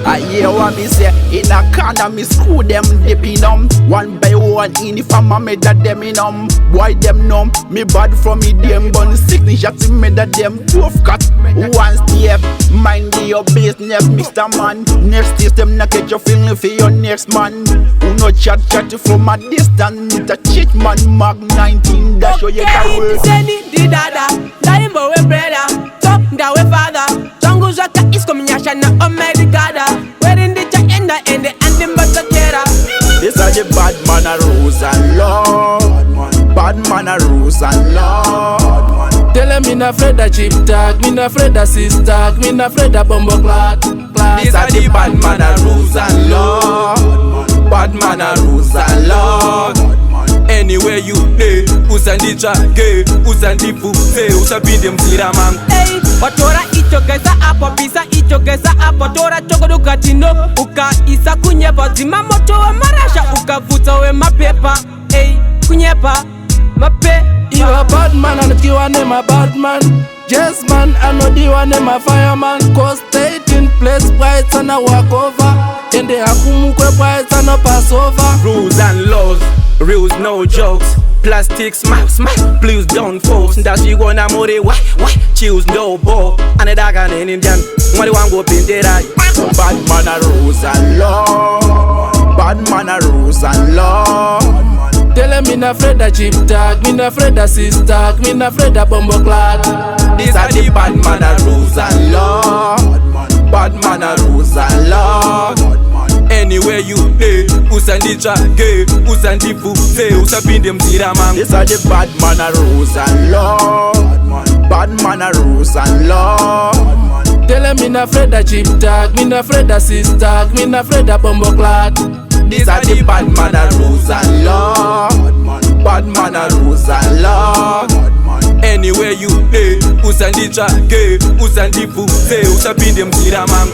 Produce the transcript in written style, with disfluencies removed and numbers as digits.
I hear what me say. In a corner me screw them dipping one by one in if I'm a made that them in boy them numb. Me bad from me them bun sickness shots me that them tough cut. One step, mind your business, Mr. Man. Next is them not get your feeling for your next man. Who no chat from a distance, it's a cheat man. Mag 19 that show you the world. Di dada, Laimbo we brother, talk that we father. Jungle Jaka is coming yashana on medicada. Wearing the jaenda and the anthem but the kera. This are the bad man a rules and law. Bad man a rules and law. Tell him me not afraid of chip tag, me not afraid of sis tag, me not afraid of bumbo clot. These are the bad man a rules and law. Bad man a rules and law. Anywhere you play, usandi chage, usandi fufe, usabidi mtira man. Hey, watora ichogeza hapo, bisa ichogeza hapo, tora chogodo gatino, uka isa kunyepa, zima moto wa marasha, ukavuta we mapepa. Hey, kunyepa, mape. You a bad man and you a name a bad man. Yes man, I know you a name a fireman. Cause stay in place, bright and a walk over. In the akumukwe bright and a pass over. Rules and laws, rules no jokes. Plastic smack, please don't force. That's you gonna more why, choose no ball. And a dog and an Indian, what do you want go pin the right? Bad man a rules and law. Bad man a rules and law. Tell him me not afraid of chip tag, me not afraid of sis tag, me not afraid of bumbo clot. These are the bad man a rules and law. Bad man a rules and law. Anywhere you play, usandi chage, usandi fufe, usabidi mtira man. These are the bad man a rules and law. Bad man a rules and law. Tell him me not afraid of chip tag, me not afraid of sis tag, me not afraid of bumbo clot. These are the bad man a rules and law. Bad man a rules and law. Anywhere you play, usandi chage, usandi fufe, usabidi mtira man.